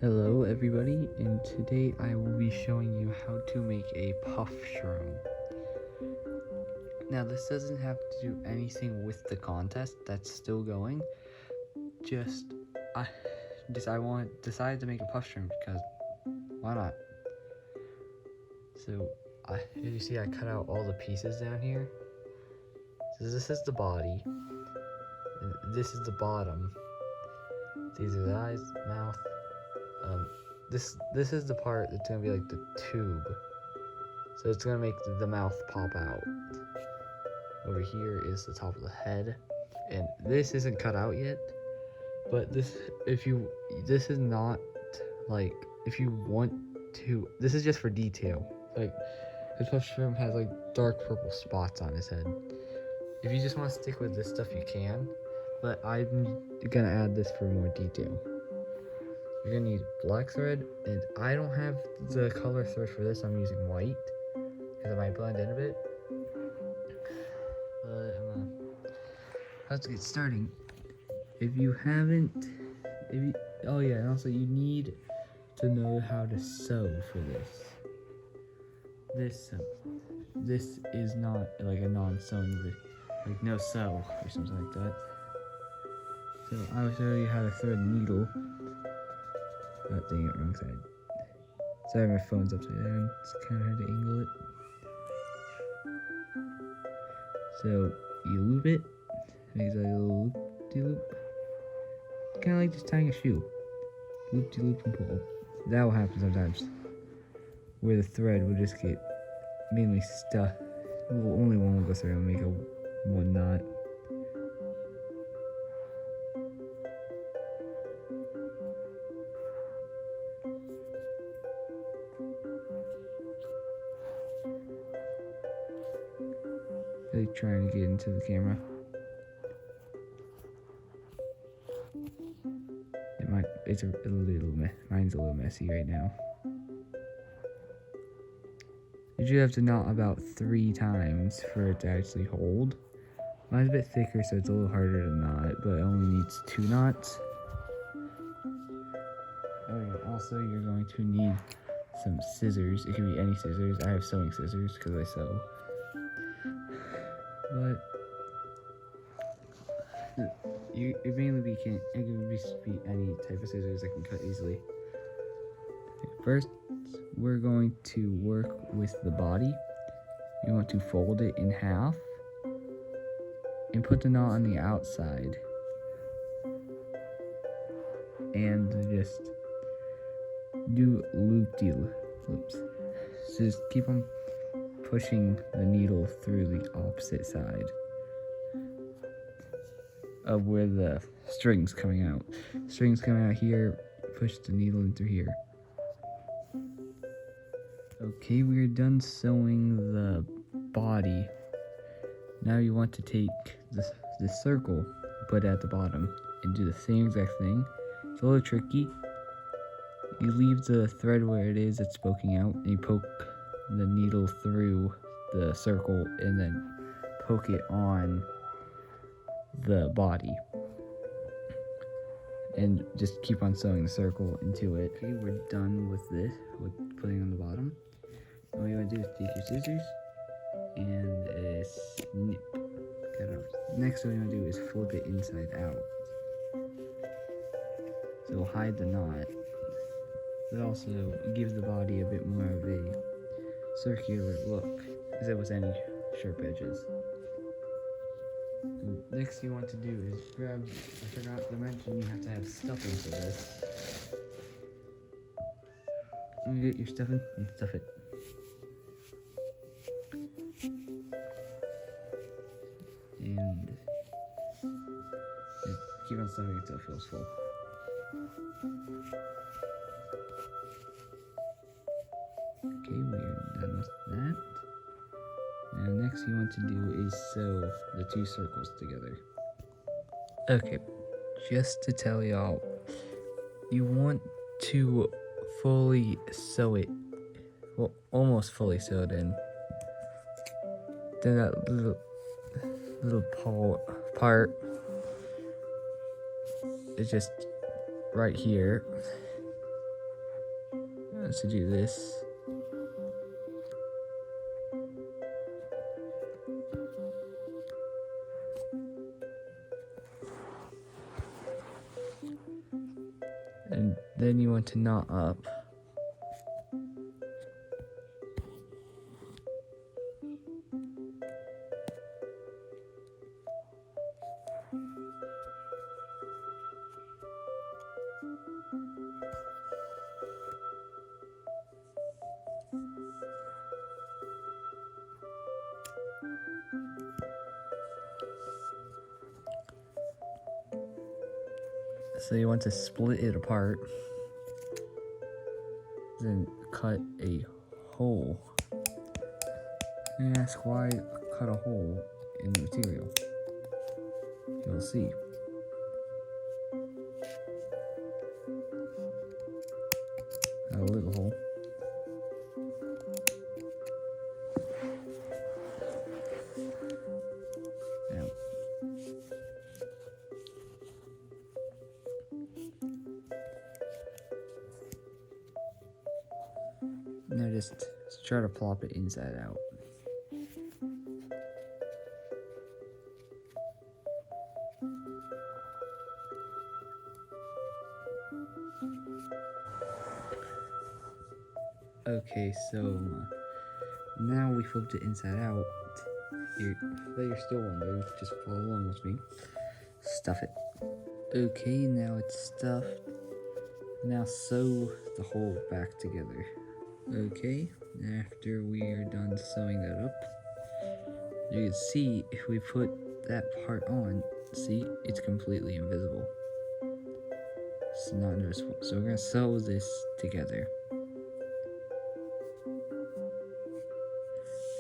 Hello everybody, and today I will be showing you how to make a puff shroom. Now this doesn't have to do anything with the contest that's still going. I decided to make a puff shroom because why not? So as you see, I cut out all the pieces down here. So this is the body, and this is the bottom. These are the eyes, mouth. This is the part that's gonna be like the tube. So it's gonna make the mouth pop out. Over here is the top of the head, and this isn't cut out yet. But this is not like if you want to. This is just for detail. Like this puff shroom has like dark purple spots on his head. If you just want to stick with this stuff, you can. But I'm gonna add this for more detail. You're gonna need black thread, and I don't have the color thread for this. I'm using white because it might blend in a bit. But let's get starting. And also you need to know how to sew for this. This is not like a non-sewing, like no sew or something like that. So I will show you how to thread a needle. Oh, dang it, wrong side. Sorry, my phone's upside down. It's kind of hard to angle it. So you loop it. Makes like a little loop-de-loop. Kind of like just tying a shoe. Loop-de-loop and pull. That will happen sometimes, where the thread will just get mainly stuck. Well, only one will go through and make one knot. Really trying to get into the camera. It's a little mine's a little messy right now. You do have to knot about 3 times for it to actually hold. Mine's a bit thicker, so it's a little harder to knot, but it only needs 2 knots. Okay, also you're going to need some scissors. It can be any scissors. I have sewing scissors because I sew. But it can be any type of scissors that can cut easily. Okay, first, we're going to work with the body. You want to fold it in half and put the knot on the outside. And just do loop-de-loops. So just keep on pushing the needle through the opposite side of where the string's coming out. String's coming out here, push the needle in through here. Okay, we're done sewing the body. Now you want to take this circle and put it at the bottom and do the same exact thing. It's a little tricky. You leave the thread where it is, it's poking out, and you poke the needle through the circle and then poke it on the body. And just keep on sewing the circle into it. Okay, we're done with this, with putting on the bottom. All you want to do is take your scissors and snip. Cut it off. Next, what you want to do is flip it inside out. So it'll hide the knot. It also gives the body a bit more of a circular look, as it was any sharp edges. And next you want to do is grab, I forgot to mention you have to have stuffing for this. You get your stuffing and stuff it. And just keep on stuffing until it feels full. Okay, we're done with that. Now next you want to do is sew the 2 circles together. Okay, just to tell y'all, you want to fully sew it, well, almost fully sew it in. Then that little part is just right here. want to do this. And then you want to knot up. So you want to split it apart, then cut a hole. And you ask why cut a hole in the material. You'll see. A little hole. Now, just try to plop it inside out. Okay, so now we flipped it inside out. You're still wondering, just follow along with me. Stuff it. Okay, now it's stuffed. Now sew the hole back together. Okay, after we are done sewing that up, you can see if we put that part on, see, it's completely invisible. It's not noticeable. So we're gonna sew this together.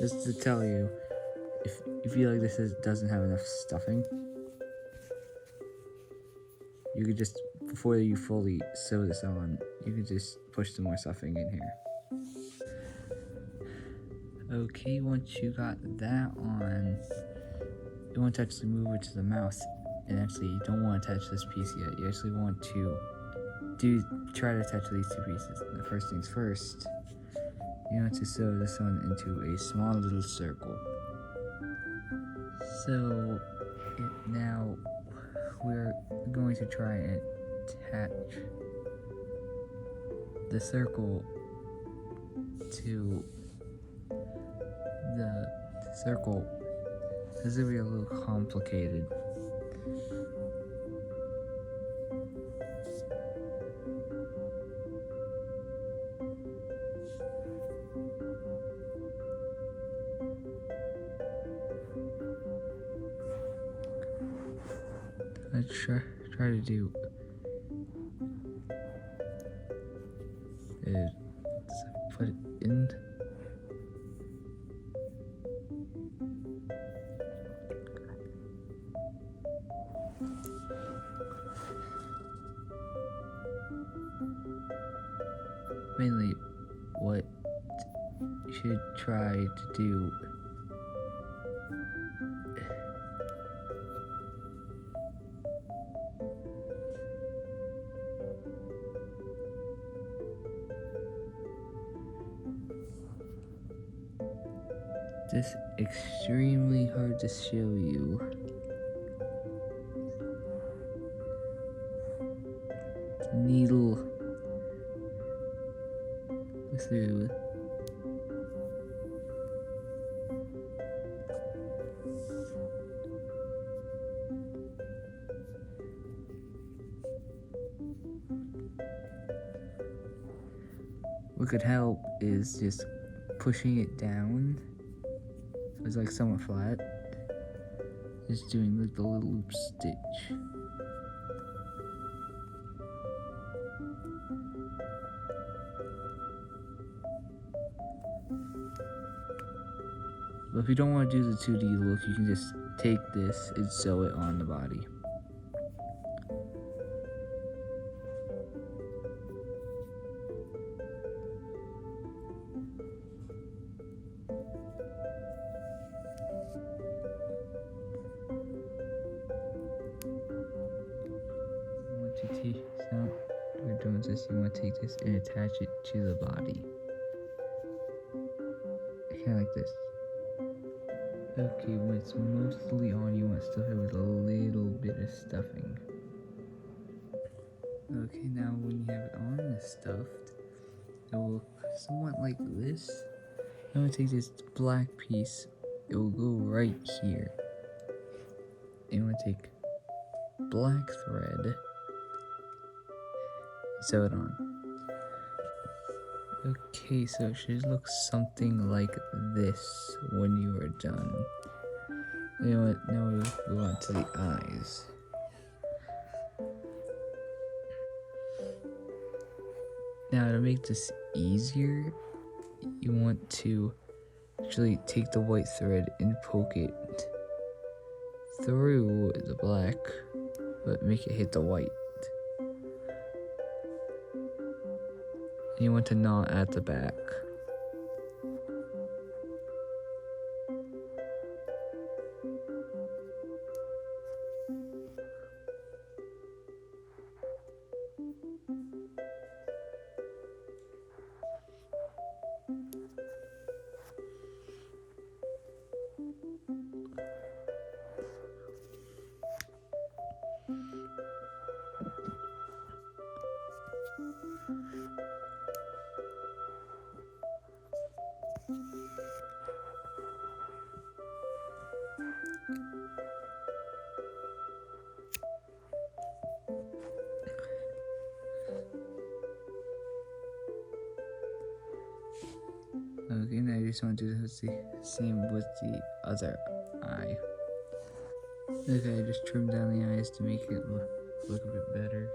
Just to tell you, if you feel like this doesn't have enough stuffing, you could just, before you fully sew this on, you could just push some more stuffing in here. Okay, once you got that on, you want to actually move it to the mouth, and actually you don't want to touch this piece yet. You actually want to try to touch these two pieces. The first things first, you want to sew this one into a small little circle. So now we're going to try and attach the circle to the circle. This will be a little complicated. Let's try to do it. So put it in. Mainly, what you should try to do this extremely hard to show you. The needle through. What could help is just pushing it down so it's like somewhat flat. Just doing like the little loop stitch. But if you don't want to do the 2D look, you can just take this and sew it on the body. So we're doing this, you want to take this and attach it to the body. Kind of like this. Okay, when it's mostly on, you want to stuff it with a little bit of stuffing. Okay, now when you have it on and stuffed, it will look somewhat like this. I'm going to take this black piece, it will go right here. And I'm going to take black thread, sew it on. Okay, so it should look something like this when you are done. You know what, now we'll go on to the eyes. Now to make this easier, you want to actually take the white thread and poke it through the black, but make it hit the white. And you want to knot at the back. Okay, now you just want to do the same with the other eye. Okay, I just trimmed down the eyes to make it look a bit better.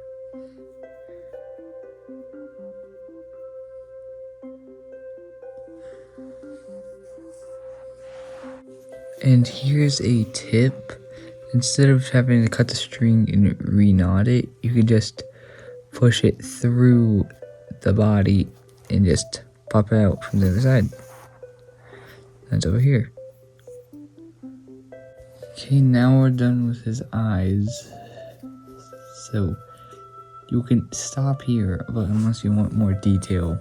And here's a tip. Instead of having to cut the string and re-knot it, you can just push it through the body and just pop it out from the other side. That's over here. Okay, now we're done with his eyes. So you can stop here, but unless you want more detail,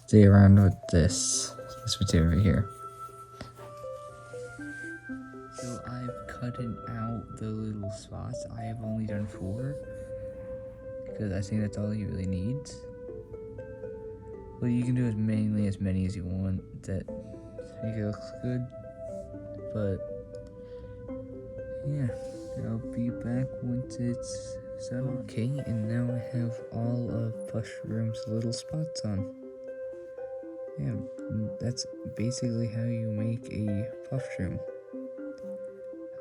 stay around with this material right here. So I've cut out the little spots. I have only done 4 because I think that's all he really needs. Well, you can do as many as you want that make it look good. But yeah, I'll be back once it's settled. Okay, and now I have all of Plush Room's little spots on. Yeah, that's basically how you make a puff shroom.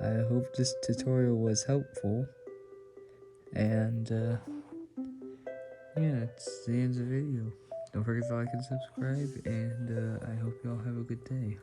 I hope this tutorial was helpful, and yeah, that's the end of the video. Don't forget to like and subscribe, and I hope y'all have a good day.